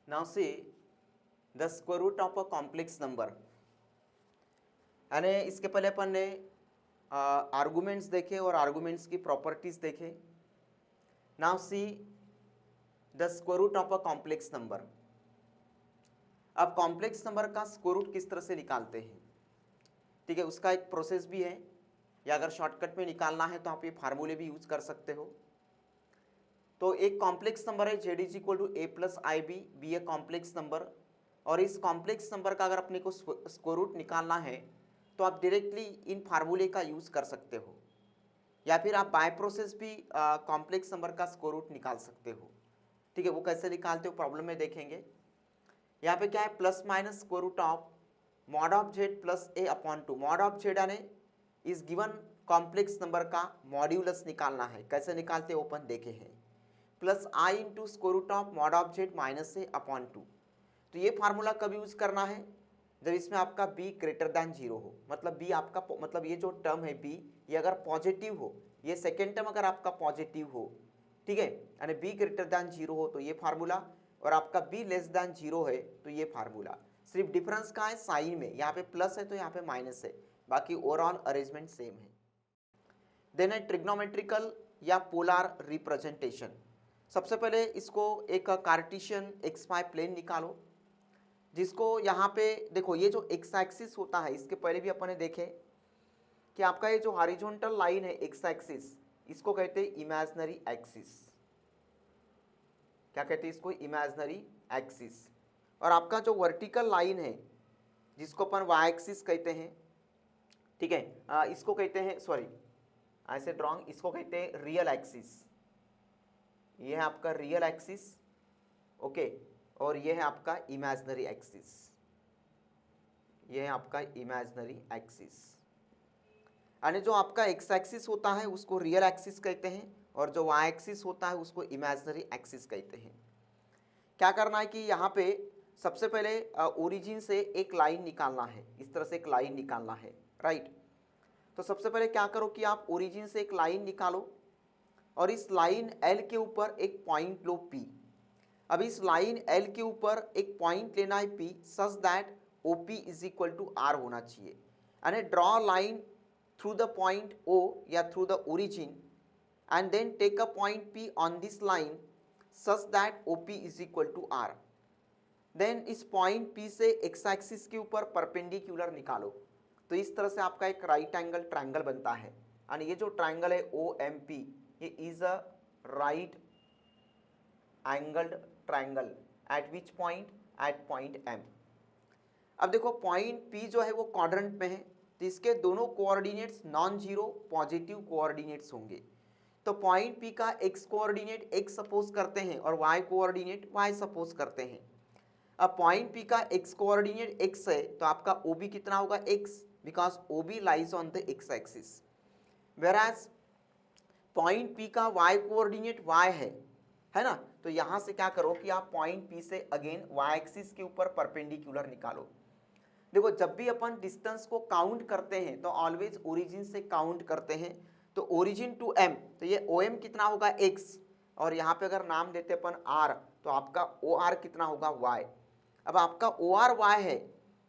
Now see the square root of a complex number. यानी इसके पहले अपन ने आर्गुमेंट्स देखे और आर्गुमेंट्स की प्रॉपर्टीज देखे. Now see the square root of a complex number. अब कॉम्प्लेक्स नंबर का स्क्वायर रूट किस तरह से निकालते हैं, ठीक है, उसका एक प्रोसेस भी है, या अगर शॉर्टकट में निकालना है तो आप ये फार्मूले भी यूज कर सकते हो. तो एक कॉम्प्लेक्स नंबर है z is equal to a plus i b, be a complex number, और इस कॉम्प्लेक्स नंबर का अगर अपने को स्क्वायर रूट निकालना है तो आप डायरेक्टली इन फार्मूले का यूज कर सकते हो, या फिर आप बाय प्रोसेस भी कॉम्प्लेक्स नंबर का स्क्वायर रूट निकाल सकते हो. ठीक है, वो कैसे निकालते हो प्रॉब्लम में देखेंगे. यहाँ पे क्या है, plus minus square root of mod of z plus a upon two. Mod of z यानी इस गिवन कॉम्प्लेक्स नंबर का मॉड्यूलस निकालना है. कैसे निकालते हैं ओपन देखे हैं. Plus i into square root of mod of z minus a upon two. तो ये फार्मूला कब यूज करना है, जब इसमें आपका b ग्रेटर दैन जीरो हो. मतलब b आपका, मतलब ये जो टर्म है b, ये अगर पॉजिटिव हो, ये सेकेंड टर्म अगर आपका पॉजिटिव हो, ठीक है, यानी b ग्रेटर दैन जीरो हो तो ये फार्मूला, और आपका b लेस दैन जीरो है तो ये फार्मूला. सिर्फ डिफरेंस कहाँ है, साइन में. यहाँ पे प्लस है तो यहाँ पे माइनस है, बाकी ओवरऑल अरेंजमेंट सेम है. देन है ट्रिग्नोमेट्रिकल या पोलार रिप्रेजेंटेशन. सबसे पहले इसको एक कार्टेशियन एक्स-वाई प्लेन निकालो, जिसको यहाँ पे देखो, ये जो एक्स एक्सिस होता है, इसके पहले भी अपन ने देखे कि आपका ये जो हॉरिजॉन्टल लाइन है एक्स एक्सिस, इसको कहते हैं इमेजिनरी एक्सिस. क्या कहते हैं इसको, इमेजिनरी एक्सिस. और आपका जो वर्टिकल लाइन है जिसको अपन वाई एक्सिस कहते हैं, ठीक है, इसको कहते हैं, सॉरी ऐसे ड्रॉन्ग, इसको कहते हैं रियल एक्सिस. ये है आपका रियल एक्सिस, ओके, और ये है आपका इमेजिनरी एक्सिस. ये है आपका इमेजिनरी एक्सिस. यानी जो आपका एक्स एक्सिस होता है उसको रियल एक्सिस कहते हैं, और जो वाई एक्सिस होता है उसको इमेजिनरी एक्सिस कहते हैं. क्या करना है कि यहाँ पे सबसे पहले ओरिजिन से एक लाइन निकालना है. इस तरह से एक लाइन निकालना है, राइट. तो सबसे पहले क्या करो कि आप ओरिजिन से एक लाइन निकालो, और इस लाइन एल के ऊपर एक पॉइंट लो पी. अब इस लाइन एल के ऊपर एक पॉइंट लेना है P, such that O P is equal to R होना चाहिए. यानी draw line through the point O या through the origin, and then take a point P on this line such that O P is equal to R. Then इस point P से X axis के ऊपर perpendicular निकालो. तो इस तरह से आपका एक राइट एंगल ट्रायंगल बनता है. और ये जो ट्रायंगल है ओ एम पी, ये is a right angled triangle at which point, at point M. अब देखो पॉइंट P जो है वो क्वाड्रेंट में है, तो इसके दोनों coordinates non zero positive coordinates होंगे. तो पॉइंट P का x कोऑर्डिनेट x सपोज करते हैं और y कोऑर्डिनेट y सपोज करते हैं. अब पॉइंट P का x कोऑर्डिनेट x है तो आपका OB कितना होगा, x, because OB lies on the x axis. वेराज point P का y कोऑर्डिनेट y है ना. तो यहां से क्या करो कि आप पॉइंट P से अगेन y एक्सिस के ऊपर परपेंडिकुलर निकालो. देखो जब भी अपन डिस्टेंस को काउंट करते हैं तो ऑलवेज ओरिजिन से काउंट करते हैं. तो ओरिजिन टू M, तो ये OM कितना होगा x, और यहाँ पे अगर नाम देते अपन R, तो आपका OR कितना होगा y. अब आपका OR y है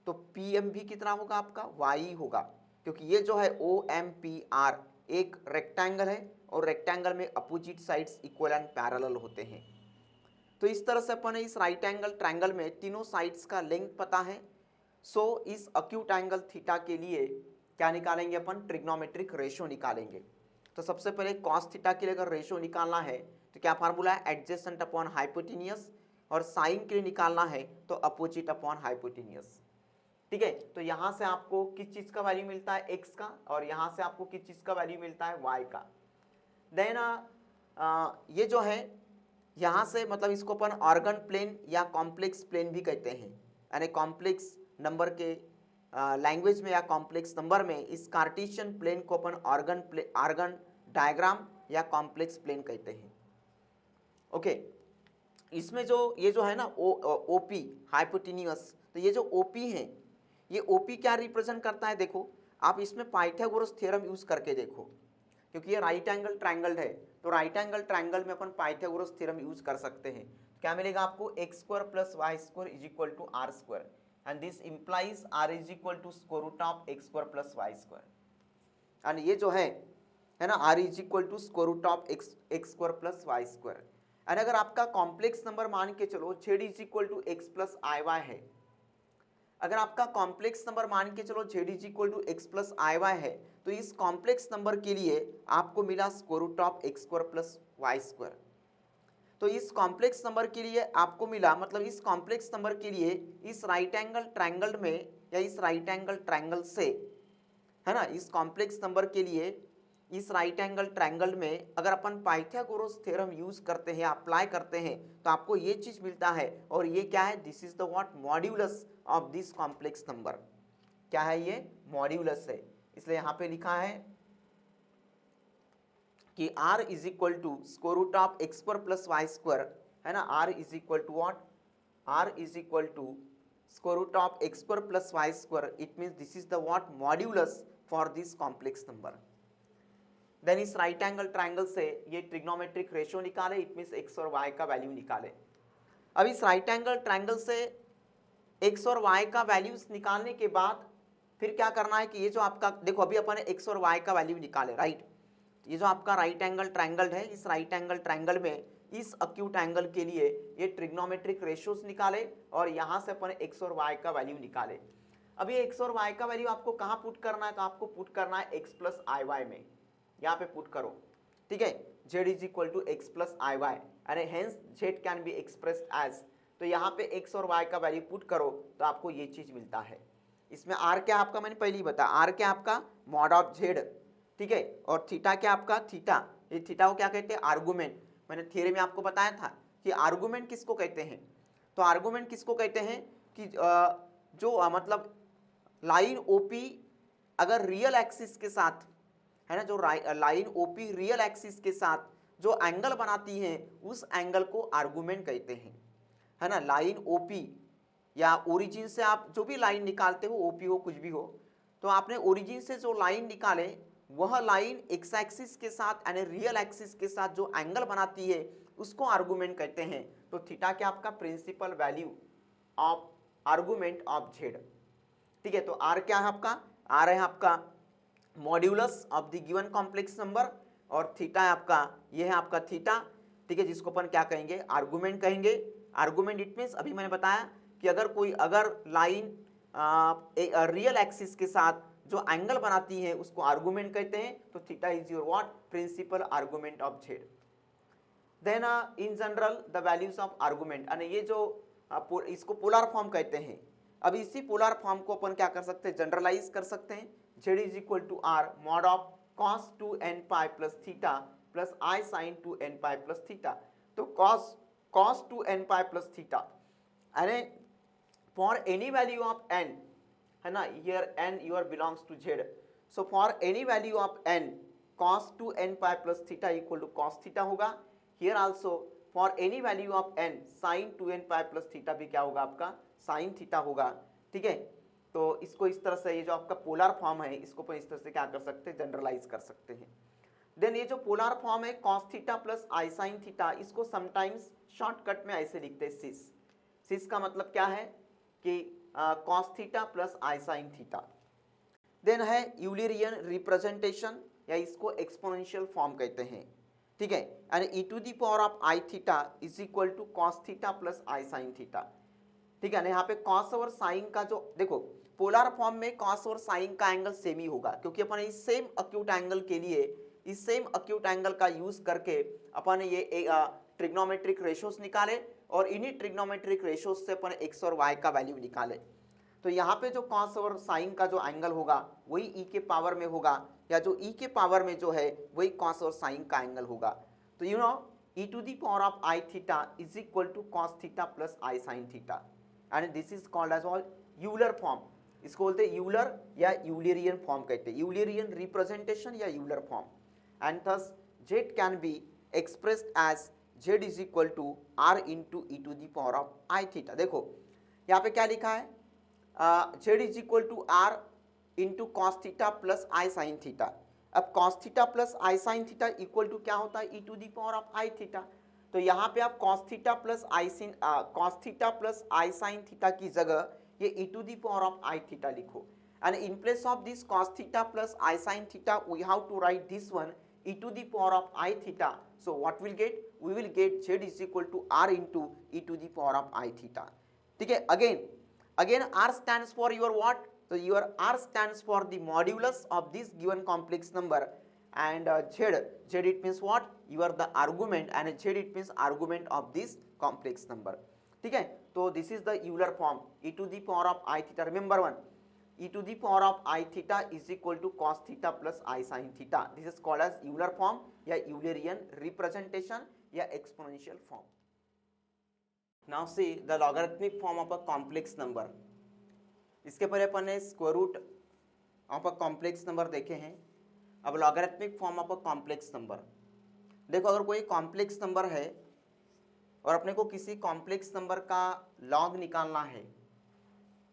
तो PM भी कितना होगा, आपका y ही होगा, क्योंकि ये जो है OMPR एक रेक्टेंगल है, और रेक्टेंगल में opposite sides equal and parallel होते हैं. तो इस तरह से अपन इस राइट एंगल ट्रायंगल में तीनों साइड्स का लेंथ पता है. सो इस अक्यूट एंगल थीटा के लिए क्या निकालेंगे अपन, ट्रिग्नोमेट्रिक रेशियो निकालेंगे. तो सबसे पहले कॉस थीटा के लिए अगर रेशियो निकालना है तो क्या फार्मूला है, एडजेसेंट अपॉन हाइपोटेनियस, और साइन के लिए निकालना है तो अपोजिट अपॉन हाइपोटेनियस. ठीक है, तो यहां से आपको किस चीज का वैल्यू मिलता है, x का, और यहां से आपको किस चीज का वैल्यू मिलता है, y का. देन ये जो है यहाँ से मतलब इसको अपन ऑर्गन प्लेन या कॉम्प्लेक्स प्लेन भी कहते हैं. यानी कॉम्प्लेक्स नंबर के लैंग्वेज में या कॉम्प्लेक्स नंबर में इस कार्टेशियन प्लेन को अपन ऑर्गन डायग्राम या कॉम्प्लेक्स प्लेन कहते हैं. ओके, इसमें जो ये जो है ना ओपी हाइपोटेन्यूस, तो ये जो ओपी है, ये ओपी क्या रिप्रेजेंट करता है, देखो आप इसमें पाइथागोरस थ्योरम यूज करके देखो, क्योंकि ये राइट एंगल ट्रायंगल है, तो राइट एंगल ट्रायंगल में अपन पाइथागोरस थ्योरम यूज कर सकते हैं. क्या मिलेगा आपको x square plus y square is equal to r square and this implies r is equal to square root of x square plus y square and ये जो है ना r is equal to square root of x square plus y square and अगर आपका complex number मान के चलो z is equal to x plus i y है, अगर आपका कॉम्प्लेक्स नंबर मान के चलो z is equal to x plus i y है, तो इस कॉम्प्लेक्स नंबर के लिए आपको मिला square root of x square plus y square. तो इस कॉम्प्लेक्स नंबर के लिए आपको मिला, मतलब इस कॉम्प्लेक्स नंबर के लिए इस राइट एंगल ट्रायंगल में या इस राइट एंगल ट्रायंगल से, है ना, इस कॉम्प्लेक्स नंबर के लिए इस राइट एंगल ट्रायंगल में अगर अपन पाइथागोरस थ्योरम यूज करते हैं, अप्लाई करते हैं, तो आपको ये चीज मिलता है। और ये क्या है, this is the what modulus of this complex number. क्या है ये, मॉड्यूलस है। इसलिए यहां पे लिखा है कि r is equal to square root of x square plus y square, है ना, r is equal to what, r is equal to square root of x square plus y square. It means this is the what modulus for this complex number. Then इस right angle triangle से ये trigonometric ratio निकाले, it means x और y का value निकाले। अब इस right angle triangle से एक्स और वाई का वैल्यूज निकालने के बाद फिर क्या करना है कि ये जो आपका देखो अभी अपन ने एक्स और वाई का वैल्यू निकाले, राइट। ये जो आपका राइट एंगल ट्रायंगल है, इस राइट एंगल ट्रायंगल में इस अक्यूट एंगल के लिए ये ट्रिग्नोमेट्रिक रेशियोज निकाले और यहां से अपन एक्स और वाई का वैल्यू निकाले। अब ये एक्स और वाई का वैल्यू आपको कहां पुट करना है, तो आपको पुट करना है एक्स प्लस आई वाई में, यहाँ पे पुट करो, ठीक है। z is equal to x plus i y and hence z can be expressed as, तो यहाँ पे x और y का वैल्यू पुट करो तो आपको ये चीज मिलता है। इसमें r क्या आपका, मैंने पहले ही बताया, r क्या आपका मॉड ऑफ z, ठीक है, और थीटा क्या आपका थीटा, ये थीटा को क्या कहते हैं, आर्गुमेंट। मैंने थियरी में आपको बताया था कि आर्गुमेंट किसको कहते हैं, तो आर्गुमेंट किसको कहते हैं कि जो मतलब लाइन ओपी अगर रियल एक्सिस के साथ, है ना, जो लाइन ओपी रियल एक्सिस के साथ जो एंगल बनाती है उस एंगल को आर्गुमेंट कहते हैं, है ना। लाइन ओपी या ओरिजिन से आप जो भी लाइन निकालते हो, ओपी हो कुछ भी हो, तो आपने ओरिजिन से जो लाइन निकाले वह लाइन एक्स एक्सिस के साथ यानी रियल एक्सिस के साथ जो एंगल बनाती है उसको आर्गुमेंट कहते हैं। तो थीटा क्या आपका principal value of argument of z, ठीक है। तो आर क्या है आपका, आर है आपका modulus of the given complex number और थीटा है आपका, ये है आपका थीटा, ठीक है, जिसको अपन क्या कहेंगे, आर्गुमेंट कहेंगे। आर्गुमेंट इट मींस अभी मैंने बताया कि अगर लाइन रियल एक्सिस के साथ जो एंगल बनाती है उसको आर्गुमेंट कहते हैं। तो theta is your what, principal argument of z. Then in general the values of argument, यानी ये जो इसको पोलर फॉर्म कहते हैं। अब इसी पोलर फॉर्म को अपन क्या कर सकते हैं, जनरलाइज कर सकते हैं। z is equal to R mod of cos 2n pi plus theta plus i sine 2n pi plus theta. तो cos 2n pi plus theta यानी for any value of n, है ना, here n your belongs to z, so for any value of n cos 2n pi plus theta equal to cos theta होगा। Here also for any value of n sin 2n pi plus theta भी क्या होगा आपका, sin theta होगा, ठीक है। तो इसको इस तरह से, ये जो आपका पोलर फॉर्म है इसको अपन इस तरह से क्या कर सकते हैं, जनरलाइज कर सकते हैं। देन ये जो पोलर फॉर्म है cos theta plus i sine theta, इसको समटाइम्स शॉर्टकट में ऐसे लिखते हैं सिस। सिस का मतलब क्या है कि cos theta plus i sine theta. Then है यूलरियन रिप्रेजेंटेशन या इसको एक्सपोनेंशियल फॉर्म कहते हैं, ठीक है, यानी e to the power of i theta is equal to cos theta plus i sine theta, ठीक है ना। यहाँ पे cos और साइन का जो देखो पोलर फॉर्म में cos और साइन का एंगल सेम ही होगा, क्योंकि अपन इस सेम अक्यूट एंगल के लिए इस सेम अक्यूट एंगल का यूज करके अपन ये ट्रिग्नोमेट्रिक रेशियोज निकाले और इन्हीं ट्रिग्नोमेट्रिक रेशियोज से अपन एक्स और वाई का वैल्यू निकाले। तो यहाँ पे जो cos और साइन का जो एंगल होगा वही e के पावर में होगा, या जो e के पावर में जो है वही cos और साइन का एंगल होगा। तो you know e to the power of i theta is equal to cos theta plus i sine theta and this is called as all Euler form. इसको बोलते हैं यूलर या यूलेरियन फॉर्म कहते हैं, Eulerian representation या Euler form. And thus z can be expressed as z is equal to are into e to the power of i theta. देखो यहाँ पे क्या लिखा है, z is equal to are into cos theta plus i sine theta. अब cos theta plus i sine theta equal to क्या होता है, e to the power of i theta. तो यहाँ पे आप cos theta plus i sine theta की जगह ये e to the power of i theta लिखो, and in place of this cos theta plus I sin theta we have to write this one e to the power of I theta. So what we'll get, we will get z is equal to r into e to the power of I theta. ठीक है, again r stands for your what, so your r stands for the modulus of this given complex number, and z it means what, you are the argument, and z it means argument of this complex number. ठीक है, तो this is the Euler form e to the power of I theta. Remember one, e to the power of I theta is equal to cos theta plus I sin theta. This is called as Euler form या Eulerian representation या exponential form. Now see the logarithmic form of a complex number. इसके पहले अपन ने square root of a complex number देखे हैं. अब logarithmic form of a complex number. देखो, अगर कोई कॉम्प्लेक्स नंबर है और अपने को किसी कॉम्प्लेक्स नंबर का लॉग निकालना है,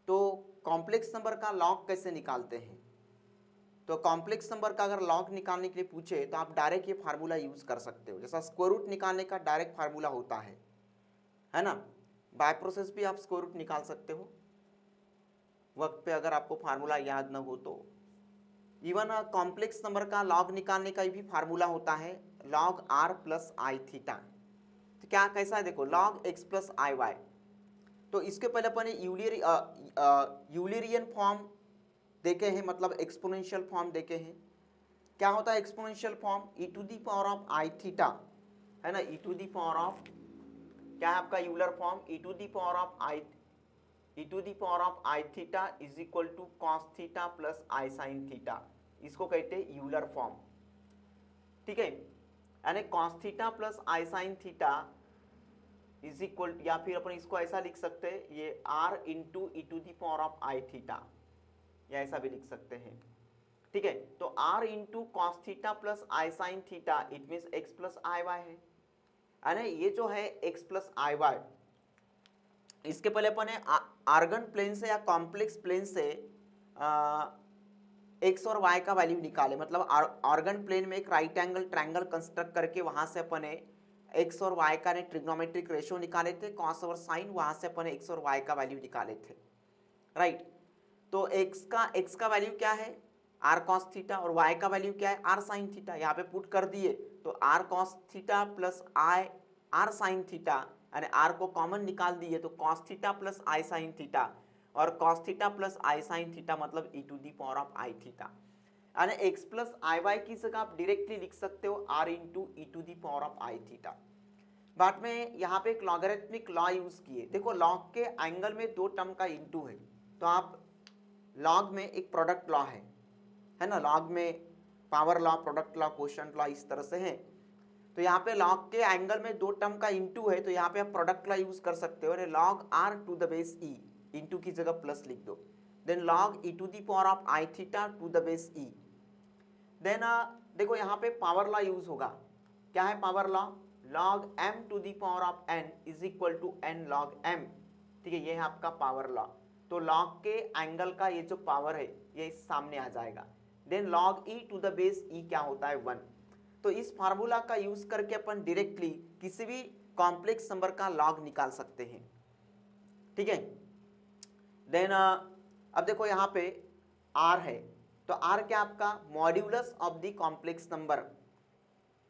तो कॉम्प्लेक्स नंबर का लॉग कैसे निकालते हैं? तो कॉम्प्लेक्स नंबर का अगर लॉग निकालने के लिए पूछे तो आप डायरेक्ट ये फार्मूला यूज कर सकते हो, जैसा स्क्वायर रूट निकालने का डायरेक्ट फार्मूला होता है ना. बाय प्रोसेस भी आप स्क्वायर रूट निकाल सकते हो वक्त पे, अगर आपको फार्मूला याद न हो तो. इवन कॉम्प्लेक्स नंबर का लॉग निकालने का भी फार्मूला होता है, log are plus I theta. तो क्या कैसा है, देखो, log x plus i Y. तो इसके पहले अपन यूलेरियन फॉर्म देखे हैं, मतलब एक्सपोनेंशियल फॉर्म देखे हैं. क्या होता है exponential form? e to the power of i theta, है ना, e to the power of, क्या है आपका Euler form, e to the power of i theta is equal to cos theta plus i sine theta. इसको कहते हैं Euler form. ठीक है, यानी cos theta plus i sine theta is equal, या फिर अपन इसको ऐसा लिख सकते हैं, ये r into e to the power of i theta, या ऐसा भी लिख सकते हैं. ठीक है, तो r into cos theta plus i sine theta it means x plus i y है. यानी ये जो है x प्लस आई वाई, इसके पहले अपन ने आर्गन प्लेन से या कॉम्प्लेक्स प्लेन से x और y का वैल्यू निकाले, मतलब आर्गन प्लेन में एक राइट एंगल ट्रायंगल कंस्ट्रक्ट करके वहां से अपन ने x और y का ट्रिग्नोमेट्रिक रेशियो निकाले थे, cos और sin, वहां से अपन x और y का वैल्यू निकाले थे. राइट, तो x का वैल्यू क्या है, r cos थीटा, और y का वैल्यू क्या है, r sin थीटा. यहाँ पे पुट कर दिए तो r cos theta plus r sin theta, यानी r को कॉमन निकाल दिए तो cos theta plus i sin theta, और cos theta plus i sin theta मतलब e to the power of i theta. यानी x प्लस आई वाई की जगह आप डायरेक्टली लिख सकते हो r into e to the power of i theta. बाद में यहाँ पे एक लॉगरिथमिक लॉ यूज किए. देखो, लॉग के एंगल में दो टर्म का इंटू है, तो आप लॉग में एक प्रोडक्ट लॉ है ना, लॉग में power law, product law, quotient law इस तरह से है. तो यहाँ पे लॉग के एंगल में दो टर्म का इंटू है, तो यहाँ पे आप प्रोडक्ट लॉ यूज कर सकते हो, log r to the base e, into की जगह प्लस लिख दो, then log e to the power of i theta to the base e. Then देखो यहाँ पे पावर लॉ यूज होगा. क्या है power law? log m to the power of n is equal to n log m. ठीक है, ये है आपका पावर लॉ. तो लॉग के एंगल का ये जो पावर है ये इस सामने आ जाएगा. Then log e to the base e क्या होता है, 1. तो इस फार्मूला का यूज करके अपन डायरेक्टली किसी भी कॉम्प्लेक्स नंबर का लॉग निकाल सकते हैं. ठीक है, देन अब देखो यहाँ पे r है, तो r क्या आपका modulus of the complex number,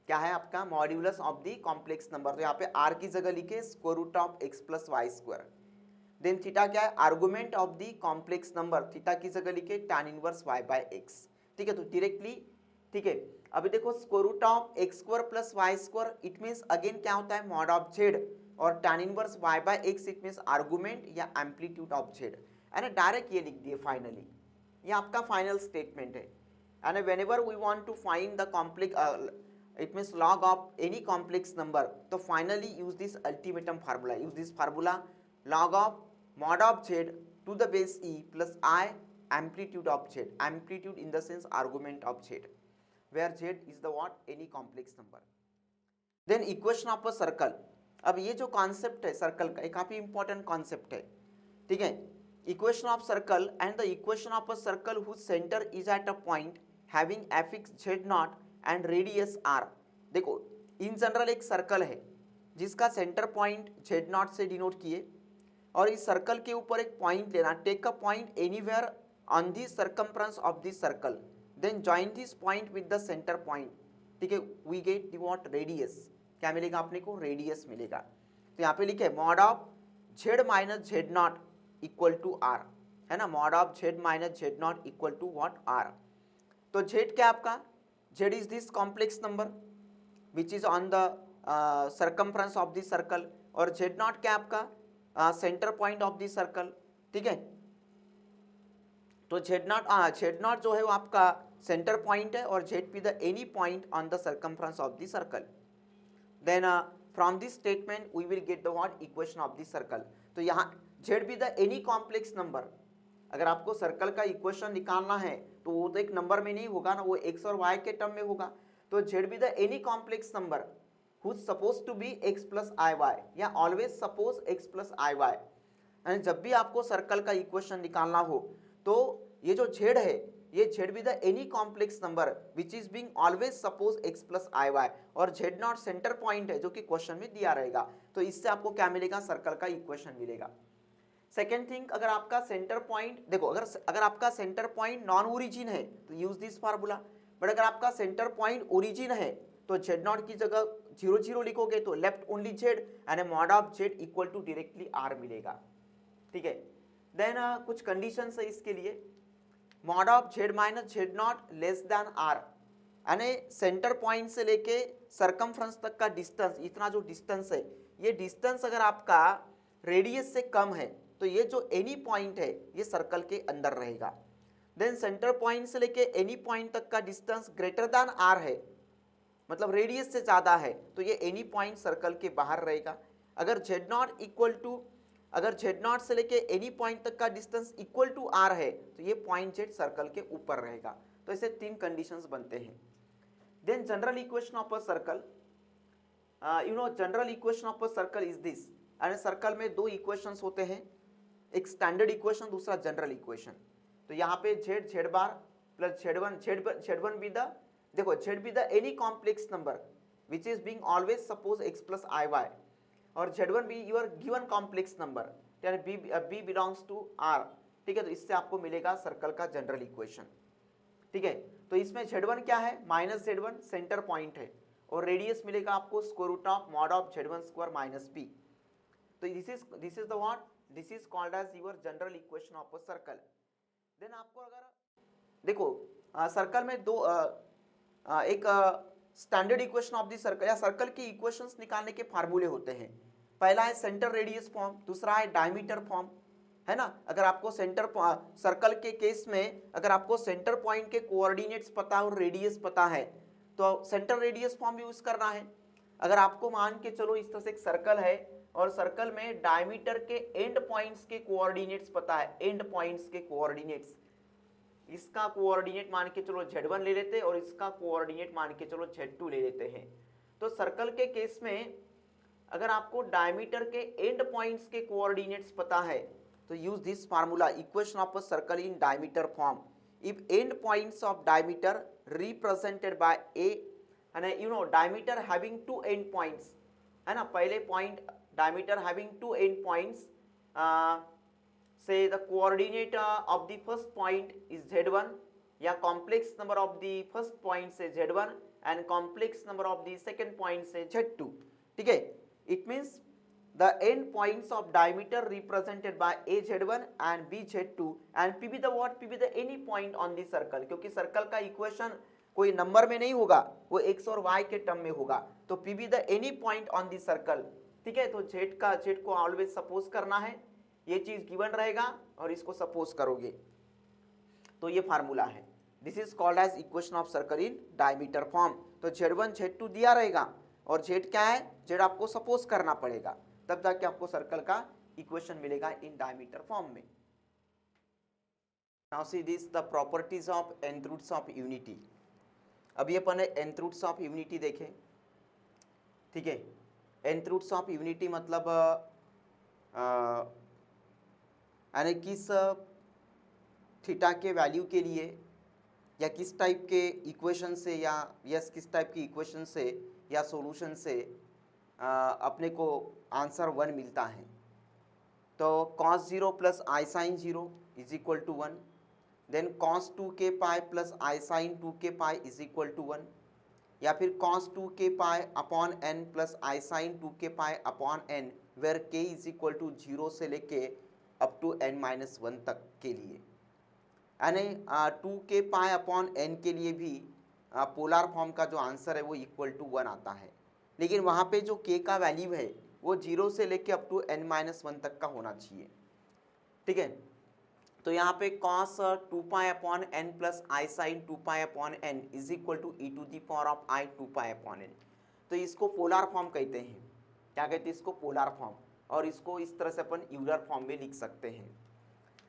क्या है आपका modulus of the complex number. तो यहाँ पे r की जगह लिखे square root of x plus y square. Then theta क्या है, argument of the complex number, theta की जगह लिखे tan inverse y by x. ठीक है, तो डायरेक्टली, ठीक है, अभी देखो square root of x square plus y square it means again क्या होता है, मॉड ऑफ z, और tan inverse y by x it means argument या amplitude of z. And direct ये लिख दिए फाइनली, ये आपका फाइनल स्टेटमेंट है. And whenever we want to find the complex, it means log of any complex number, तो finally use this ultimatum formula, use this formula, log of mod of z to the base e plus I amplitude of z, amplitude in the sense argument of z, where z is the what, any complex number. Then equation of a circle. अब ये जो concept है circle का, एक काफी important concept है. ठीक है, equation of circle and the equation of a circle whose centre is at a point having affix z naught and radius r. देखो, इन जनरल एक सर्कल है, जिसका सेंटर पॉइंट Z0 से डिनोट किए, और इस सर्कल के ऊपर एक पॉइंट लेना, take a point anywhere on the circumference of the circle, then join this point with the centre point, ठीक है, we get the what radius, क्या मिलेगा अपने को, रेडियस मिलेगा। तो यहाँ पे लिखे mod of Z minus Z0 equal to R, है ना, mod of Z minus Z0 equal to what R। तो Z क्या आपका, Z is this complex number which is on the circumference of the circle, और Z0 क्या आपका centre point of the circle, ठीक है। तो Z0 जो है वो आपका सेंटर पॉइंट है, और Z be the any point on the circumference of the circle. Then from this statement we will get the what equation of the circle. तो यहाँ Z be the any complex number, अगर आपको circle का equation निकालना है तो वो तो एक नंबर में नहीं होगा ना, वो x और y के टर्म में होगा। तो Z be the any complex number who is supposed to be x plus iy, या always suppose x plus iy, and जब भी आपको सर्कल का इक्वेशन निकालना हो तो ये जो Z है ये Z be the any complex number which is being always suppose x plus iy, और Z0 सेंटर पॉइंट है जो कि क्वेश्चन में दिया रहेगा। तो इससे आपको क्या मिलेगा, सर्कल का इक्वेशन मिलेगा। सेकेंड थिंग, अगर आपका सेंटर पॉइंट देखो, अगर आपका सेंटर पॉइंट नॉन ओरिजिन है तो यूज दिस फार्मूला, बट अगर आपका सेंटर पॉइंट ओरिजिन है तो Z0 की जगह 0 0 लिखोगे तो left only Z and mod of Z equal to directly R मिलेगा, ठीक है। देन कुछ कंडीशंस है इसके लिए, mod of Z minus Z0 less than R, यानी सेंटर पॉइंट से लेके सर्कमफ्रेंस तक का डिस्टेंस, इतना जो डिस्टेंस है, ये डिस्टेंस अगर आपका रेडियस से कम है तो ये जो एनी पॉइंट है ये सर्कल के अंदर रहेगा। देन सेंटर पॉइंट से लेके एनी पॉइंट तक का डिस्टेंस ग्रेटर देन R है, मतलब रेडियस से ज्यादा है, तो ये एनी पॉइंट सर्कल के बाहर रहेगा। अगर Z0 इक्वल टू, अगर Z0 से लेके एनी पॉइंट तक का डिस्टेंस इक्वल टू R है तो ये पॉइंट Z सर्कल के ऊपर रहेगा। तो ऐसे 3 कंडीशंस बनते हैं। Then general equation of a circle, general equation of a circle is this, यानी सर्कल में 2 इक्वेशंस होते हैं, एक स्टैंडर्ड इक्वेशन, दूसरा जनरल इक्वेशन। तो यहाँ पे Z bar plus Z1 be the, देखो Z be the any complex number which is being always suppose x plus iy, और Z1 be your given complex number, यानी b बिलोंग्स टू R, ठीक है। तो इससे आपको मिलेगा सर्कल का जनरल इक्वेशन, ठीक है। तो इसमें Z1 क्या है, माइनस Z1 सेंटर पॉइंट है, और रेडियस मिलेगा आपको square root of mod of Z1 square minus b। तो this is the what, this is called as your general equation of a circle. Then आपको अगर देखो सर्कल में दो एक standard equation of the circle, या सर्कल के equations निकालने के फार्मूले होते हैं। पहला है सेंटर रेडियस फॉर्म, दूसरा है डायमीटर फॉर्म, है ना। अगर आपको सेंटर सर्कल के केस में अगर आपको सेंटर पॉइंट के कोऑर्डिनेट्स पता और रेडियस पता है तो सेंटर रेडियस फॉर्म यूज करना है। अगर आपको मान के चलो इस तरह से एक सर्कल है और सर्कल में डायमीटर के एंड पॉइंट्स के कोऑर्डिनेट्स पता है, एंड पॉइंट्स के कोऑर्डिनेट्स, इसका कोऑर्डिनेट मान के चलो Z1 ले लेते हैं और इसका कोऑर्डिनेट मान के चलो Z2 ले लेते हैं। तो सर्कल के केस में अगर आपको डायमीटर के एंड पॉइंट्स के कोऑर्डिनेट्स पता है तो use this formula, equation of a circle in diameter form. If and points of diameter represented by A, and diameter having 2 and points, है ना, पहले point diameter having 2 and points, say the coordinate of the first point is Z1, या complex number of the first point say Z1 and complex number of the second point say Z2, ठीक है। It means the end points of diameter represented by A Z1 and B Z2 and P be the what, P be the any point on the circle, क्योंकि circle का equation कोई number में नहीं होगा, वो x और y के term में होगा। तो P be the any point on the circle, ठीक है। तो Z को ऑलवेज सपोज करना है, ये चीज गिवन रहेगा और इसको सपोज करोगे, तो ये फार्मूला है। This is called as equation of circle in diameter form. तो Z1 Z2 दिया रहेगा और Z क्या है, Z आपको सपोज करना पड़ेगा, तब जाके आपको सर्कल का इक्वेशन मिलेगा इन डायमीटर फॉर्म में। Now see this the properties of nth roots of unity. अभी अपन ने nth रूट्स ऑफ यूनिटी देखे, ठीक है। nth रूट्स ऑफ यूनिटी मतलब यानी किस थीटा के वैल्यू के लिए या किस टाइप के इक्वेशन से, या यस किस टाइप की इक्वेशन से या सॉल्यूशन से अपने को आंसर 1 मिलता है। तो cos 0 plus i sine 0 is equal to 1, then cos 2k pi plus i sine 2k pi is equal to 1, या फिर cos 2k pi upon n plus i sine 2k pi upon n, where k is equal to 0 से लेके up to n-1 तक के लिए, यानी 2k pi upon n के लिए भी पोलर फॉर्म का जो आंसर है वो इक्वल टू 1 आता है। लेकिन वहाँ पे जो k का वैल्यू है वो 0 से लेके अप टू n-1 तक का होना चाहिए, ठीक है। तो यहाँ पे cos 2 pi upon n plus i sine 2 pi upon n is equal to e to the power of i 2 pi upon n। तो इसको पोलर फॉर्म कहते हैं। क्या कहते हैं इसको? Polar form. और इसको इस तरह से अपन यूलर फॉर्म में लिख सकते हैं।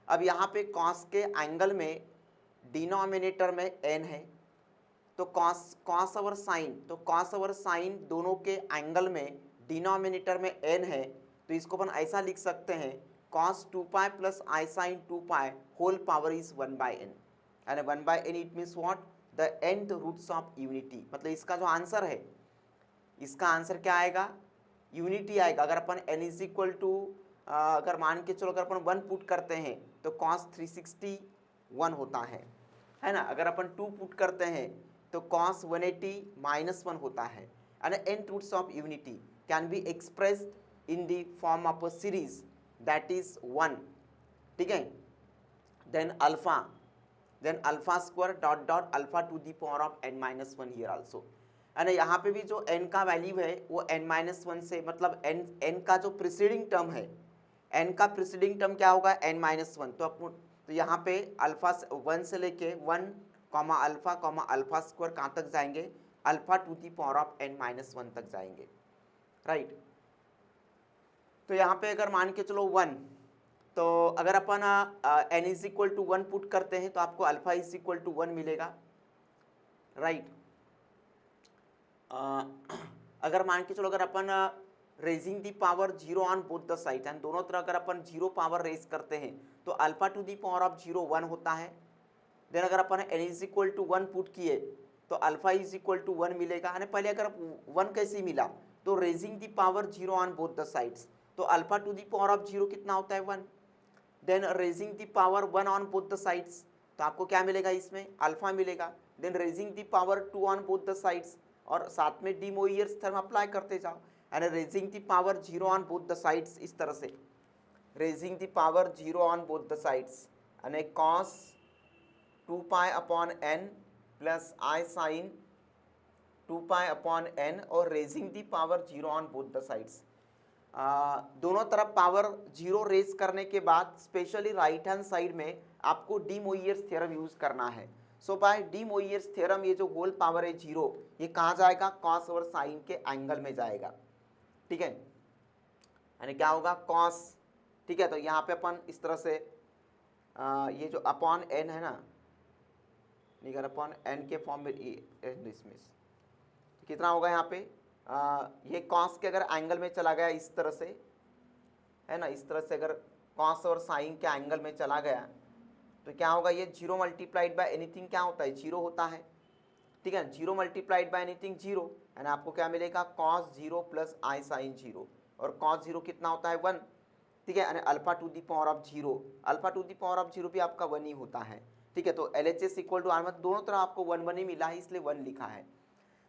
अब यहाँ पे cos के एंगल में डिनोमिनेटर में n है, तो cos और साइन, तो cos और साइन दोनों के एंगल में डिनोमिनेटर में n है, तो इसको अपन ऐसा लिख सकते हैं cos 2 pi plus i sine 2 pi whole power is 1/n, and 1/n it means what? The nth roots of unity. मतलब इसका जो आंसर है, इसका आंसर क्या आएगा? यूनिटी आएगा। अगर अपन n इज इक्वल टू, अगर मान के चलो अगर अपन 1 पुट करते हैं तो cos 361 होता है ना। अगर अपन 2 पुट करते हैं तो cos 180 -1 होता है। And nth roots of unity can be expressed in the form of a series that is 1, ठीक है। Then alpha square dot dot alpha to the power of n-1 here also. And यहाँ पे भी जो n का value है वो n-1 से, मतलब n का जो प्रीसीडिंग टर्म है, n का प्रीसीडिंग टर्म क्या होगा? n-1। तो यहाँ पे अल्फा 1 से लेके 1 अल्फा स्क्वायर कहाँ तक जाएंगे? Alpha to the power of n-1 तक जाएंगे, राइट। तो यहाँ पे अगर मान के चलो 1, तो अगर अपन n is equal to 1 put करते हैं तो आपको अल्फा इज इक्वल टू 1 मिलेगा, राइट। अगर मान के चलो अगर अपन raising the power 0 on both the side, and दोनों तरह अगर अपन 0 पावर रेज करते हैं तो alpha to the power of 0 1 होता है। देन अगर अपन n is equal to 1 put किए तो अल्फा इज इक्वल टू 1 मिलेगा। यानी पहले अगर 1 कैसे मिला? तो raising the power 0 on both the sides, तो alpha to the power of 0 कितना होता है? 1। Then raising the power 1 on both the sides, तो आपको क्या मिलेगा इसमें? अल्फा मिलेगा। Then raising the power 2 on both the sides, और साथ में डी मोइयर्स थ्योरम अप्लाई करते जाओ, and raising the power 0 on both the sides, इस तरह से raising the power 0 on both the sides, and cos 2 pi upon n plus i sine 2 pi upon n, और raising the power 0 on both the sides. दोनों तरफ power 0 raise करने के बाद specially right hand side में आपको D Moivre's theorem use करना है। सो बाय डी मोइयर्स थ्योरम ये जो होल पावर है 0, ये कहाँ जाएगा? कॉस और साइन के एंगल में जाएगा, ठीक है। यानी क्या होगा? कॉस, ठीक है। तो यहाँ पे अपन इस तरह से ये जो अपॉन n है ना, निगर अपॉन n के फॉर्म में डिसमिस, कितना होगा यहाँ पे? ये कॉस के अगर एंगल में चला गया इस तरह से, है ना, इस तरह से अगर कॉस और साइन के एंगल में चला गया तो क्या होगा? ये 0 मल्टीप्लाइड बाय एनीथिंग क्या होता है? 0 होता है, ठीक है। 0 मल्टीप्लाइड बाय एनीथिंग 0, एंड आपको क्या मिलेगा? cos 0 प्लस आई साइन 0, और cos 0 कितना होता है? 1, ठीक है। Alpha to the power of 0, alpha to the power of 0 भी आपका 1 ही होता है, ठीक है। तो LHS इक्वल टू आर, दोनों तरह आपको 1 1 ही मिला है, इसलिए 1 लिखा है।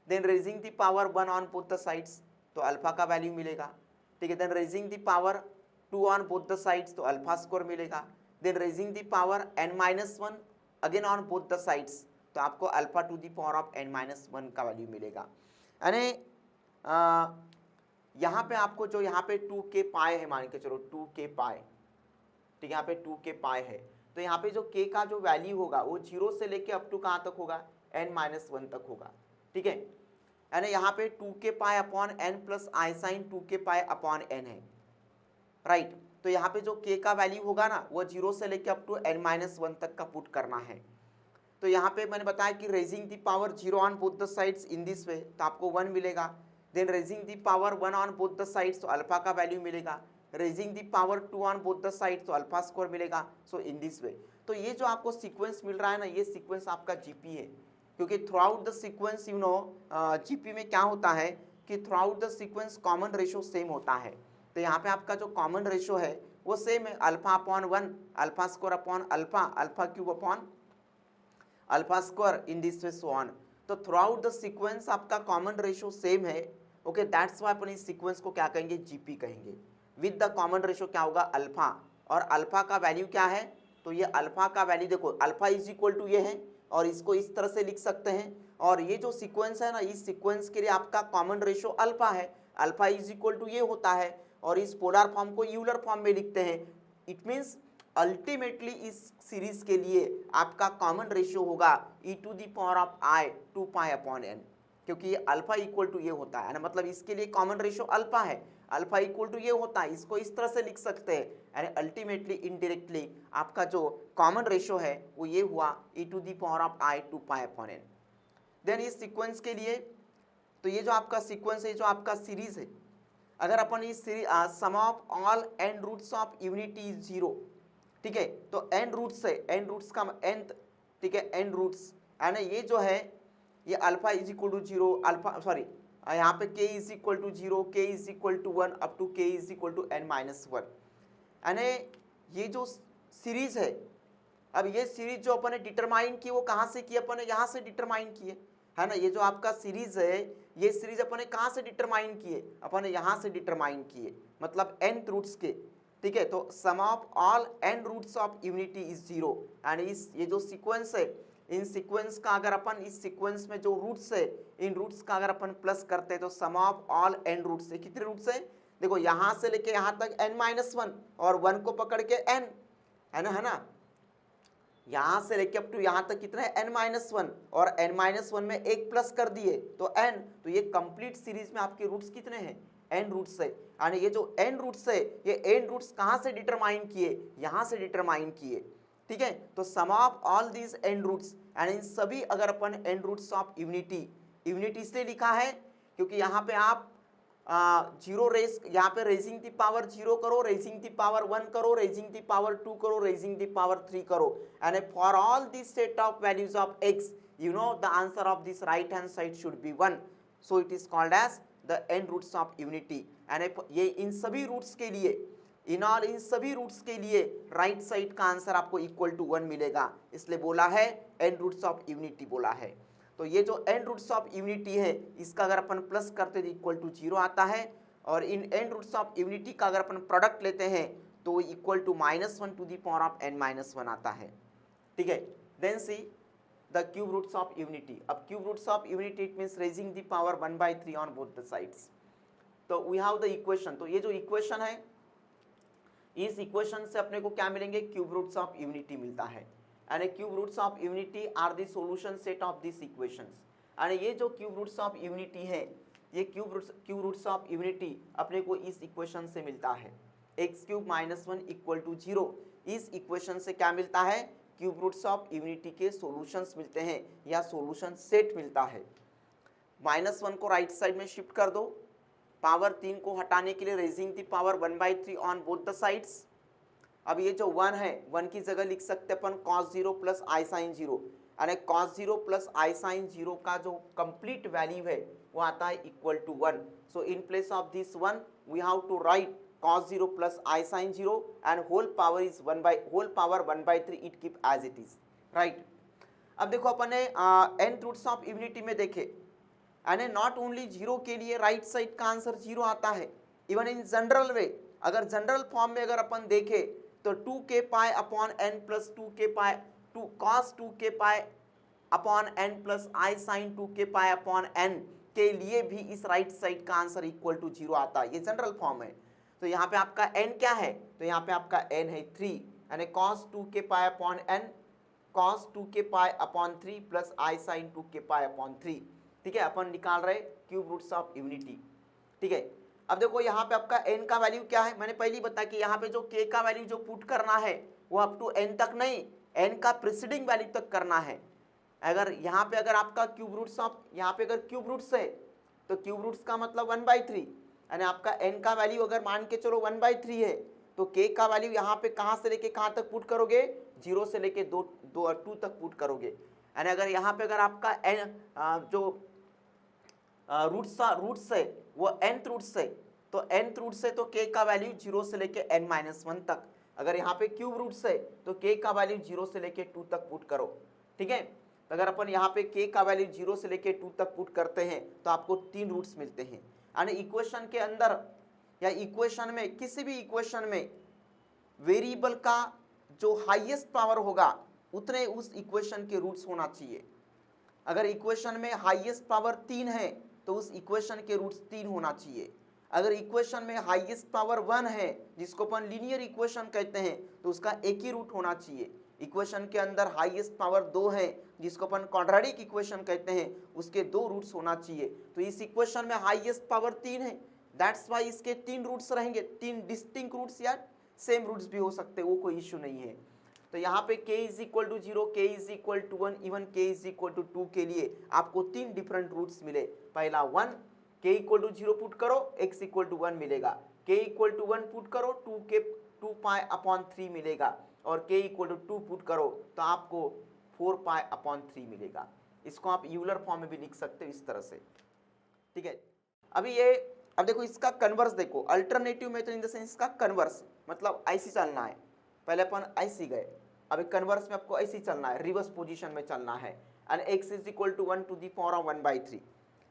Then raising the power 1 on both the sides, तो अल्फा का वैल्यू मिलेगा, ठीक है। Then raising the power 2 on both the sides, तो अल्फा स्क्वायर मिलेगा। Then raising the power n-1 again on both the sides, तो आपको alpha to the power of n-1 का वैल्यू मिलेगा। यानी यहाँ पे आपको जो यहाँ पे 2k पाए है, मान के चलो 2k पाए, ठीक है, यहाँ पे 2k पाए है, तो यहाँ पे जो k का जो वैल्यू होगा वो 0 से लेके अप टू कहाँ तक होगा? n-1 तक होगा, ठीक है। यानी यहाँ पे 2k pi upon n plus i sine 2k pi upon n है, राइट। तो यहाँ पे जो k का वैल्यू होगा ना वो 0 से लेके अप टू n-1 तक का पुट करना है। तो यहाँ पे मैंने बताया कि raising the power 0 on both the sides in this way, तो आपको 1 मिलेगा। Then raising the power 1 on both the sides, तो अल्फा का वैल्यू मिलेगा। Raising the power 2 on both the sides, तो अल्फा स्क्वायर मिलेगा। सो इन दिस वे, तो ये जो आपको सीक्वेंस मिल रहा है ना, ये सीक्वेंस आपका जीपी है, क्योंकि through out the sequence you know GP में क्या होता है कि through out the sequence common ratio same होता है। तो यहाँ पे आपका जो कॉमन रेशो है वो सेम है, alpha upon 1, alpha square upon alpha, alpha cube upon alpha square in this way so on. तो थ्रू आउट द सीक्वेंस आपका कॉमन रेशो सेम है। ओके, दैट्स व्हाई अपन इस सीक्वेंस को क्या कहेंगे, जीपी कहेंगे। विद द कॉमन रेशो क्या होगा, अल्फा, और अल्फा का वैल्यू क्या है, तो ये अल्फा का वैल्यू देखो, अल्फा इज इक्वल टू ये है और इसको इस तरह से लिख सकते हैं। और ये जो सीक्वेंस है ना, इस सीक्वेंस के लिए आपका कॉमन रेशो अल्फा है, अल्फा इज इक्वल टू ये होता है, और इस पोलर फॉर्म को यूलर फॉर्म में लिखते हैं। इट मीन्स अल्टीमेटली इस सीरीज के लिए आपका कॉमन रेशियो होगा e to the power of i 2 pi upon n, क्योंकि ये अल्फा इक्वल टू ये होता है ना, मतलब इसके लिए कॉमन रेशियो अल्फा है, अल्फा इक्वल टू ये होता है, इसको इस तरह से लिख सकते हैं। यानी अल्टीमेटली इनडायरेक्टली आपका जो कॉमन रेशियो है वो ये हुआ e to the power of i 2 pi upon n। Then इस सीक्वेंस के लिए, तो ये जो आपका सीक्वेंस है, जो आपका सीरीज है, अगर अपन इस series sum of all n roots of unity is 0, ठीक है, तो एन रूट्स है, एन रूट्स का nth, ठीक है, एन रूट्स है ये जो है ये alpha is equal to 0, alpha sorry यहाँ पे k is equal to 0, k is equal to 1 up to k is equal to n minus 1। यानी ये जो सीरीज है, अब ये सीरीज जो अपन ने डिटरमाइन की वो कहाँ से की, अपन ने यहाँ से डिटरमाइन किए है ना। ये जो आपका सीरीज है, ये सीरीज अपन ने कहाँ से डिटरमाइन किए, अपन ने यहाँ से डिटरमाइन किए, मतलब nth रूट्स के, ठीक है। तो sum of all n roots of unity is 0, and इस ये जो सीक्वेंस है, इन सीक्वेंस का अगर अपन इस सीक्वेंस में जो रूट्स है, इन रूट्स का अगर अपन प्लस करते हैं तो sum of all n roots है, कितने रूट्स है, देखो यहाँ से लेके यहाँ तक n-1 और 1 को पकड़ के n, है ना, यहाँ से लेके अप टू यहाँ तक कितना है n-1 और n-1 में एक प्लस कर दिए तो n, तो ये कंप्लीट सीरीज में आपके रूट्स कितने हैं, n रूट्स है। यानी ये जो n रूट्स है, ये n रूट्स कहाँ से डिटरमाइन किए, यहाँ से डिटरमाइन किए, ठीक है। तो sum of all these n roots, यानी इन सभी अगर अपन n roots of unity, unity इसलिए लिखा है क्योंकि यहाँ पे आप जीरो रेस, यहाँ पे रेजिंग दी पावर 0 करो, रेजिंग दी पावर 1 करो, रेजिंग दी पावर 2 करो, रेजिंग दी पावर 3 करो, and for all this set of values of x, you know the answer of this right hand side should be 1, so it is called as the n roots of unity। And ये इन सभी roots के लिए, इन सभी roots के लिए right side का answer आपको equal to 1 मिलेगा, इसलिए बोला है n रूट्स ऑफ यूनिटी बोला है। तो ये जो n रूट्स ऑफ यूनिटी है, इसका अगर अपन प्लस करते तो इक्वल टू 0 आता है, और इन n रूट्स ऑफ यूनिटी का अगर अपन प्रोडक्ट लेते हैं तो equal to -1 to the power of n-1 आता है, ठीक है। Then see the cube roots of unity. अब cube roots of unity it means raising the power 1/3 on both the sides. तो वी हैव द इक्वेशन, तो ये जो equation है, इस इक्वेशन से अपने को क्या मिलेंगे, क्यूब रूट्स ऑफ यूनिटी मिलता है। And cube roots of unity are the solution set of this equations. And ये जो क्यूब रूट्स ऑफ यूनिटी है, ये क्यूब रूट्स ऑफ यूनिटी अपने को इस इक्वेशन से मिलता है, x³ - 1 इक्वल टू 0। इस इक्वेशन से क्या मिलता है, क्यूब रूट्स ऑफ यूनिटी के सॉल्यूशंस मिलते हैं या सॉल्यूशन सेट मिलता है। -1 को राइट साइड में शिफ्ट कर दो, पावर 3 को हटाने के लिए raising the power 1/3 on both the sides. अब ये जो 1 है, 1 की जगह लिख सकते हैं अपन cos 0 प्लस i sin 0, यानी cos 0 प्लस i sin 0 का जो कंप्लीट वैल्यू है वो आता है equal to 1। So in place of this 1 we have to write cos 0 plus i sin 0 and whole power 1/3 it keep as it is, right. अब देखो अपन ने n रूट्स ऑफ यूनिटी में देखे, यानी नॉट ओनली 0 के लिए राइट साइड का answer 0 आता है, इवन इन जनरल वे, अगर जनरल फॉर्म में अगर अपन देखे तो 2k pi upon n plus 2k pi 2 cos 2k pi upon n plus i sin 2k pi upon n के लिए भी इस राइट साइड का आंसर इक्वल टू 0 आता है, ये जनरल फॉर्म है। तो यहाँ पे आपका n क्या है, तो यहाँ पे आपका n है 3, यानी cos 2k pi upon n cos 2k pi upon 3 plus i sin 2k pi upon 3, ठीक है। अपन निकाल रहे क्यूब रूट्स ऑफ यूनिटी, ठीक है। अब देखो यहाँ पे आपका n का वैल्यू क्या है, मैंने पहले ही बताया कि यहाँ पे जो k का वैल्यू जो पुट करना है वो अप टू n तक नहीं, n का प्रीसीडिंग वैल्यू तक करना है। अगर यहाँ पे अगर आपका क्यूब रूट्स ऑफ, यहाँ पे अगर क्यूब रूट्स है तो क्यूब रूट्स का मतलब 1/3, यानी आपका n का वैल्यू अगर मान के चलो 1/3 है तो k का वैल्यू यहाँ पे कहाँ से लेके कहाँ तक पुट करोगे, 0 से लेके 2 तक पुट करोगे। यानी अगर यहाँ पे अगर आपका n जो रूट्स है वो nth रूट्स है, तो nth रूट्स है तो k का वैल्यू 0 से लेके n-1 तक। अगर यहाँ पे क्यूब रूट्स है तो k का वैल्यू 0 से लेके 2 तक पुट करो, ठीक है। तो अगर अपन यहाँ पे k का वैल्यू 0 से लेके 2 तक पुट करते हैं तो आपको 3 रूट्स मिलते हैं। यानी इक्वेशन के अंदर या इक्वेशन में, किसी भी इक्वेशन में वेरिएबल का जो हाईएस्ट पावर होगा उतने उस इक्वेशन के रूट्स होना चाहिए। अगर इक्वेशन में हाईएस्ट पावर 3 है तो उस इक्वेशन के रूट्स 3 होना चाहिए। अगर इक्वेशन में हाईएस्ट पावर 1 है, जिसको अपन लीनियर इक्वेशन कहते हैं, तो उसका एक ही रूट होना चाहिए। इक्वेशन के अंदर हाईएस्ट पावर 2 है, जिसको अपन क्वाड्रेटिक इक्वेशन कहते हैं, उसके 2 रूट्स होना चाहिए। तो इस इक्वेशन में हाईएस्ट पावर 3 है, दैट्स वाई इसके 3 रूट्स रहेंगे, 3 डिस्टिंक्ट रूट्स या सेम रूट्स भी हो सकते हैं, वो कोई इश्यू नहीं है। तो यहाँ पे k is equal to 0, k is equal to 1, even k is equal to 2 के लिए आपको 3 डिफरेंट रूट्स मिले। पहला 1, k इक्वल टू 0 पुट करो, x इक्वल टू 1 मिलेगा। k इक्वल टू 1 पुट करो, 2 पाई अपॉन 3 मिलेगा। और k इक्वल टू 2 पुट करो तो आपको 4 पाई अपॉन 3 मिलेगा। इसको आप यूलर फॉर्म में भी लिख सकते हो इस तरह से, ठीक है। अब देखो इसका कन्वर्स देखो, alternative method in the sense इसका कन्वर्स, मतलब ऐसे चलना है। पहले अपन ऐसे गए, अभी कन्वर्स में आपको ऐसे चलना है, रिवर्स पोजीशन में चलना है। And x is equal to 1 to the power 1/3।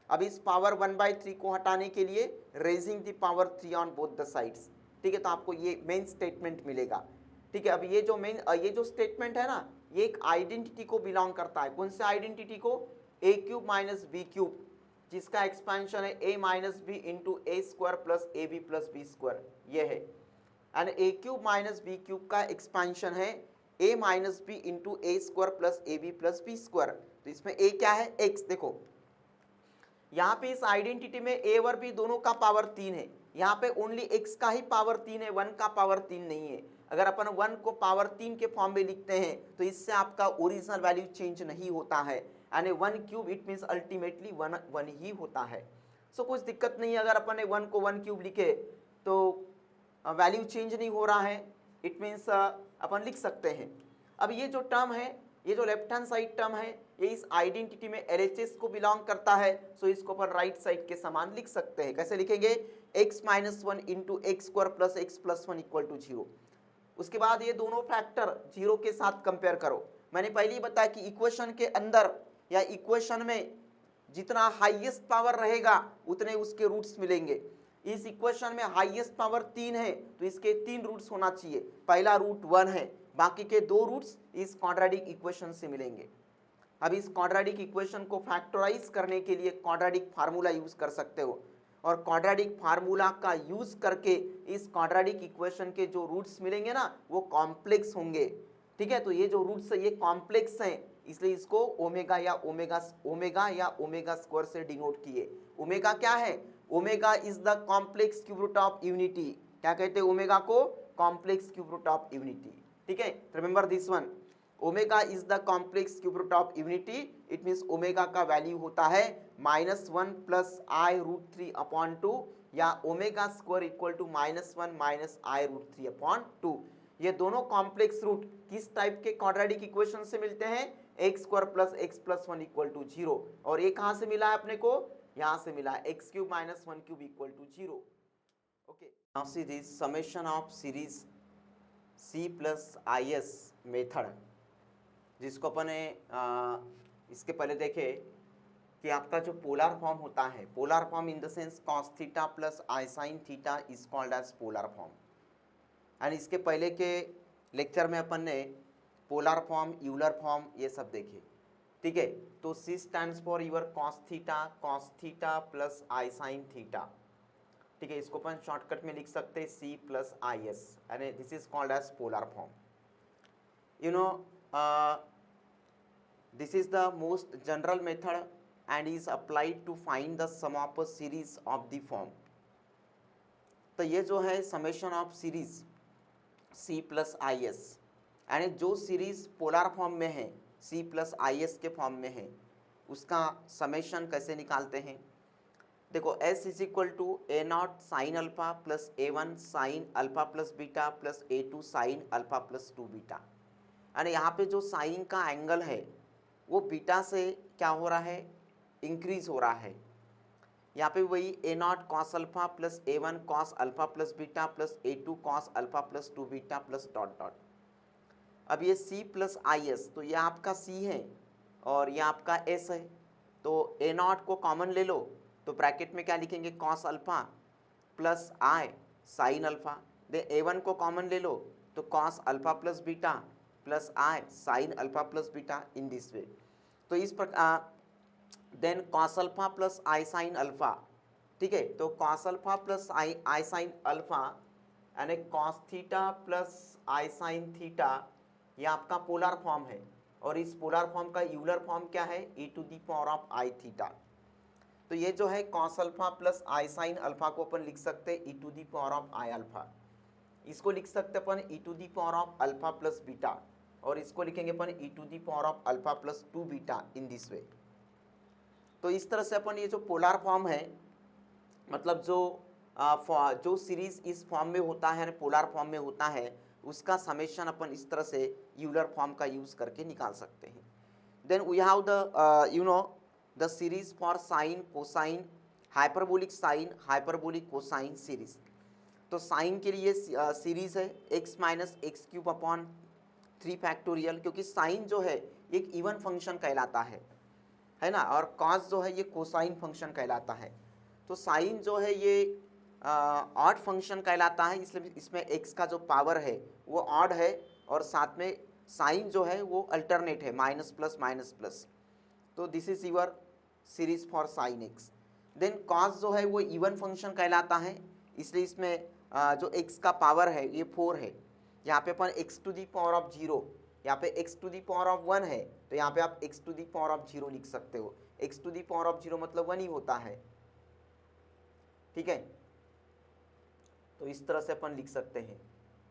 अब इस पावर 1/3 को हटाने के लिए raising the power 3 on both the sides, ठीक है। तो आपको ये मेन स्टेटमेंट मिलेगा, ठीक है। अब ये जो स्टेटमेंट है ना, ये एक आइडेंटिटी को बिलोंग करता है। कौन से आइडेंटिटी को? a³ माइनस b³, जिसका एक्सपेंशन है a minus b into a square plus a b plus b square, ये है। एंड a³ माइनस b³ का एक्सपेंशन है a minus b into a square plus a b plus b square. तो इसमें a क्या है? x। देखो यहाँ पे इस आइडेंटिटी में a और b दोनों का पावर 3 है, यहाँ पे ओनली x का ही पावर 3 है, 1 का पावर 3 नहीं है। अगर अपन 1 को पावर 3 के फॉर्म में लिखते हैं तो इससे आपका ओरिजिनल वैल्यू चेंज नहीं होता है, यानी 1³ इट मीन्स अल्टीमेटली 1 ही होता है। सो कुछ दिक्कत नहीं है, अगर अपन ने 1 को 1³ लिखे तो वैल्यू चेंज नहीं हो रहा है, इट मीन्स अपन लिख सकते हैं। अब ये जो टर्म है, ये जो लेफ्ट हैंड साइड टर्म है, ये इस आइडेंटिटी में LHS को बिलोंग करता है, सो इसको अपन राइट साइड के समान लिख सकते हैं। कैसे लिखेंगे? x minus 1 into x square plus x plus 1 equal to 0। उसके बाद ये दोनों फैक्टर 0 के साथ कंपेयर करो। मैंने पहले ही बताया कि इक्वेशन के अंदर या इक्वेशन में जितना हाईएस्ट पावर रहेगा उतने उसके रूट्स मिलेंगे। इस इक्वेशन में हाईएस्ट पावर 3 है तो इसके 3 रूट्स होना चाहिए। पहला रूट 1 है, बाकी के 2 रूट्स इस क्वाड्रेटिक इक्वेशन से मिलेंगे। अब इस क्वाड्रेटिक इक्वेशन को फैक्टराइज करने के लिए क्वाड्रेटिक फार्मूला यूज कर सकते हो, और क्वाड्रेटिक फार्मूला का यूज करके इस क्वाड्रेटिक इक्वेशन के जो रूट्स मिलेंगे ना वो कॉम्प्लेक्स होंगे, ठीक है। तो ये जो रूट्स है ये कॉम्प्लेक्स हैं, इसलिए इसको ओमेगा या ओमेगा स्क्वायर से डिनोट किए। ओमेगा क्या है? Omega is the complex cube root of unity. क्या कहते हैं ओमेगा को? Complex cube root of unity, ठीक है। Remember this one, omega is the complex cube root of unity. It means omega का वैल्यू होता है -1 प्लस आई रूट 3 अपॉन 2, या omega square equal to -1 minus i root 3 upon 2। ये दोनों complex root किस type के क्वाड्रेटिक इक्वेशन से मिलते हैं? X square plus x plus 1 equal to 0। और ये कहाँ से मिला है अपने को? यहाँ से मिला है, x³ minus 1³ equal to 0। Okay, now see this summation of series C plus IS method, जिसको अपन ने इसके पहले देखे कि आपका जो पोलर फॉर्म होता है, polar form in the sense cos theta plus i sine theta is called as polar form. And इसके पहले के लेक्चर में अपन ने पोलर फॉर्म, यूलर फॉर्म ये सब देखे, ठीक है। तो C stands for your cos theta plus i sine theta, ठीक है। इसको अपन शॉर्टकट में लिख सकते हैं C प्लस IS, यानी this is called as polar form. You know this is the most general method and is applied to find the sum of a series of the form। तो ये जो है summation of series C plus IS, यानी जो series polar form में है, C plus IS के form में है, उसका समेशन कैसे निकालते हैं? देखो S is equal to A0 sine alpha plus A1 sine alpha plus beta plus A2 sine alpha plus 2 beta. यानी यहाँ पे जो साइन का एंगल है वो बीटा से क्या हो रहा है? इंक्रीज हो रहा है। यहाँ पे वही a naught cos alpha plus a one cos alpha plus beta plus a two cos alpha plus two beta plus dot dot. अब ये सी प्लस आई एस, तो ये आपका सी है और ये आपका एस है, तो ए नॉट को कॉमन ले लो तो ब्रैकेट में क्या लिखेंगे cos alpha plus i sine alpha. They A one को कॉमन ले लो तो cos alpha plus beta plus i sine alpha plus beta in this way. तो इस प्रकार then cos alpha plus i sine alpha, ठीक है, तो cos alpha plus i sine alpha यानी cos theta plus i sine theta, ये आपका polar form है और इस पोलर फॉर्म का यूलर फॉर्म क्या है e to the power of i theta. तो ये जो है cos alpha plus i sine alpha को अपन लिख सकते हैं e to the power of i alpha, इसको लिख सकते अपन e to the power of alpha plus beta और इसको लिखेंगे अपन e to the power of alpha plus two beta in this way. तो इस तरह से अपन ये जो पोलर फॉर्म है, मतलब जो सीरीज इस फॉर्म में होता है पोलर फॉर्म में होता है उसका समेशन अपन इस तरह से यूलर फॉर्म का यूज करके निकाल सकते हैं। Then we have the the series for sine cosine hyperbolic sine hyperbolic cosine series. तो साइन के लिए सीरीज है x minus x cube upon 3 factorial, क्योंकि साइन जो है एक इवन फंक्शन कहलाता है ना, और कॉस जो है ये कोसाइन फंक्शन कहलाता है। तो साइन जो है ये ऑड फंक्शन कहलाता है, इसलिए इसमें x का जो पावर है वो ऑड है और साथ में साइन जो है वो अल्टरनेट है माइनस प्लस। तो this is your series for sine x। देन कॉस जो है वो इवन फंक्शन कहलाता है, इसलिए इसमें जो x का पावर है ये 4 है। यहाँ पे अपन x to the power of 0, यहाँ पे x to the power of 1 है, तो यहाँ पे आप x to the power of 0 लिख सकते हो। x to the power of 0 मतलब 1 ही होता है, ठीक है। तो इस तरह से अपन लिख सकते हैं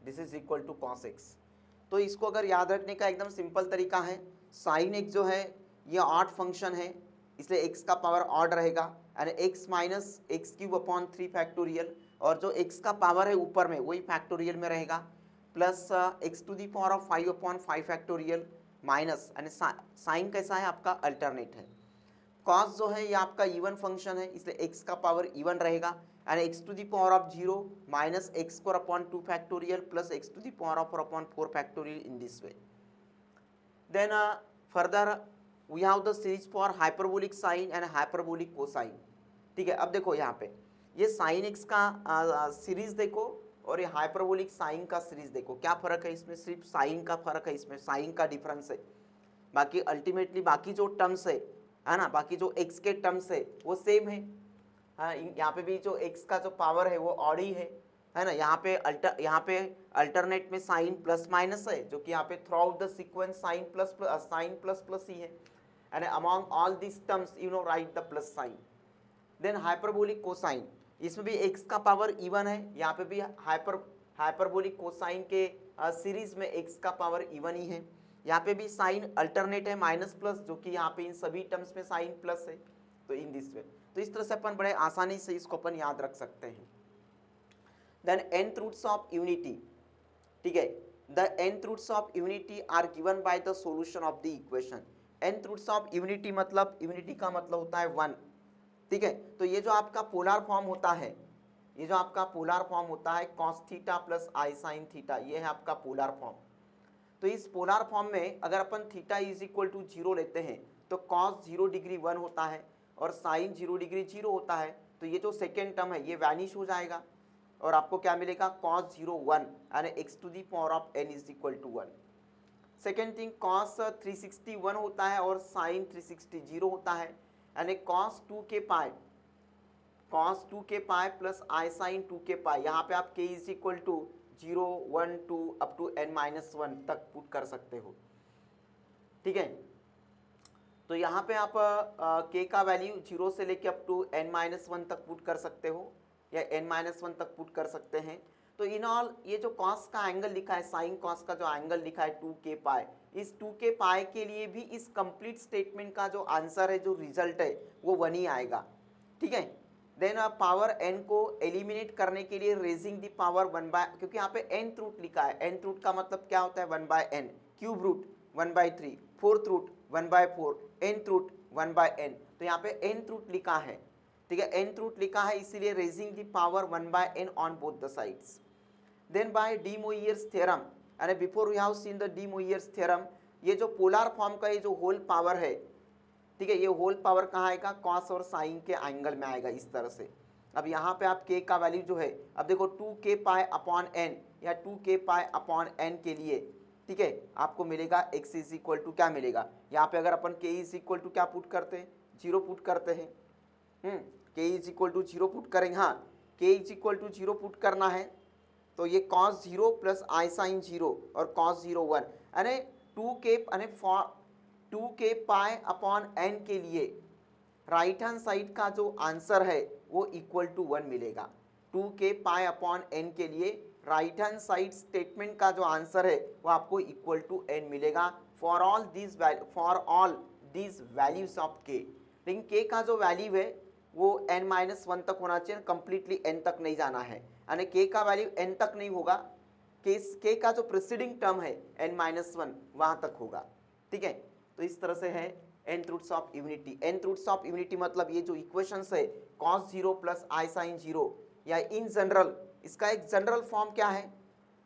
this is equal to cos x. तो इसको अगर याद रखने का एकदम सिंपल तरीका है, साइन एक्स जो है ये ऑड फंक्शन है, इसलिए एक्स का पावर ऑड रहेगा यानी x minus x cube upon 3 factorial, और जो एक्स का पावर है ऊपर में वही फैक्टोरियल में रहेगा, plus x to the power of 5 upon 5 factorial minus, यानी साइन कैसा है आपका अल्टरनेट है। कॉस जो है ये आपका इवन फंक्शन है, इसलिए एक्स का पावर इवन रहेगा यानी x to the power of 0 minus x square upon 2 factorial plus x to the power of 4 upon 4 factorial in this way. Then further we have the series for hyperbolic sine and hyperbolic cosine, ठीक है। अब देखो यहाँ पे ये sine x का series देखो और ये हाइपरबोलिक साइन का सीरीज देखो, क्या फर्क है इसमें, सिर्फ साइन का फर्क है, इसमें साइन का डिफरेंस है, बाकी अल्टीमेटली बाकी जो टर्म्स है ना, बाकी जो एक्स के टर्म्स है वो सेम है। हाँ, यहाँ पे भी जो x का जो पावर है वो ऑड ही है ना। यहाँ पे अल्टरनेट में साइन प्लस माइनस है, जो कि यहाँ पे throughout the sequence sign plus ही है, and among all this terms you know right the plus sign. Then hyperbolic cosine, इसमें भी x का पावर इवन है, यहाँ पे भी हाइपरबोलिक कोसाइन के सीरीज में x का पावर इवन ही है। यहाँ पे भी साइन अल्टरनेट है माइनस प्लस, जो कि यहाँ पे इन सभी टर्म्स में साइन प्लस है, तो इन दिस वे। तो इस तरह से अपन बड़े आसानी से इसको अपन याद रख सकते हैं। Then nth roots of unity, ठीक है, the nth roots of unity are given by the solution of the equation. nth roots of unity मतलब यूनिटी का मतलब होता है 1, ठीक है। तो ये जो आपका पोलर फॉर्म होता है, ये जो आपका पोलर फॉर्म होता है cos theta plus i sine theta, ये है आपका पोलर फॉर्म। तो इस पोलर फॉर्म में अगर अपन थीटा इज इक्वल टू 0 लेते हैं तो cos 0 डिग्री 1 होता है और साइन 0 डिग्री 0 होता है, तो ये जो सेकेंड टर्म है ये वैनिश हो जाएगा और आपको क्या मिलेगा cos 0 1 यानी x to the power of n is equal to 1। Second thing cos 360 1 होता है और साइन 360 0 होता है, यानी cos 2 के पाई प्लस आई साइन 2 के पाई, यहाँ पे आप k is equal to 0 1 2 up to n-1 तक पुट कर सकते हो, ठीक है। तो यहाँ पे आप k का वैल्यू 0 से लेके अप टू n-1 तक पुट कर सकते हो या n-1 तक पुट कर सकते हैं। तो इन ऑल ये जो cos का एंगल लिखा है, साइन cos का जो एंगल लिखा है 2k पाई, इस 2k पाई के लिए भी इस कंप्लीट स्टेटमेंट का जो आंसर है, जो रिजल्ट है वो 1 ही आएगा, ठीक है। देन पावर n को एलिमिनेट करने के लिए रेजिंग द पावर 1 बाय, क्योंकि यहाँ पे nth रूट लिखा है, nth रूट का मतलब क्या होता है 1 by n, cube root 1/3, fourth root 1/4, nth root 1/n, तो यहाँ पे nth रूट लिखा है, ठीक है, nth रूट लिखा है इसीलिए raising the power 1/n on both the sides. Then by de Moivre's theorem, and before we have seen the de Moivre's theorem, ये जो पोलर फॉर्म का ये जो होल पावर है, ठीक है, ये होल पावर कहाँ आएगा, कॉस और साइन के एंगल में आएगा इस तरह से। अब यहाँ पे आप k का वैल्यू जो है, अब देखो 2k पाई अपॉन n या 2k पाई अपॉन n के लिए, ठीक है, आपको मिलेगा x इज इक्वल टू क्या मिलेगा, यहाँ पे अगर अपन k इज इक्वल टू क्या पुट करते हैं, 0 पुट करते हैं, k is equal to 0 put करेंगे, हाँ k is equal to 0 put करना है तो ये cos 0 प्लस आई साइन 0 और cos 0 1, यानी 2k यानी 2k पाई अपॉन n के लिए राइट हैंड साइड का जो आंसर है वो इक्वल टू 1 मिलेगा। 2k पाई अपॉन n के लिए राइट हैंड साइड स्टेटमेंट का जो आंसर है वो आपको इक्वल टू n मिलेगा for all these values of k। लेकिन k का जो वैल्यू है वो n-1 तक होना चाहिए, कंप्लीटली n तक नहीं जाना है, यानी k का वैल्यू n तक नहीं होगा, k का जो प्रीसीडिंग टर्म है n-1 वहां तक होगा, ठीक है। तो इस तरह से है nth roots of unity. nth roots of unity मतलब ये जो इक्वेशंस है cos 0 प्लस आई साइन 0, या इन जनरल इसका एक जनरल फॉर्म क्या है,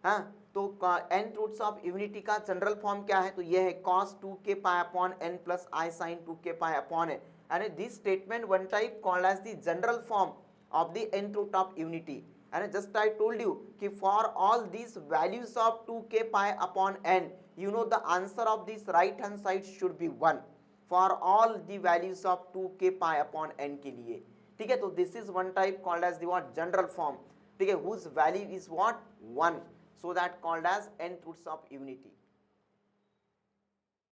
हाँ, तो nth रूट्स ऑफ यूनिटी का जनरल फॉर्म क्या है, तो ये है cos 2k pi upon n plus i sine 2k pi upon n, and this statement one type called as the general form of the nth root of unity, and just I told you कि for all these values of 2k pi upon n, you know the answer of this right hand side should be 1 for all the values of 2k pi upon n के लिए, ठीक है। तो this is one type called as the what general form, ठीक है, whose value is what 1, so that called as nth roots of unity।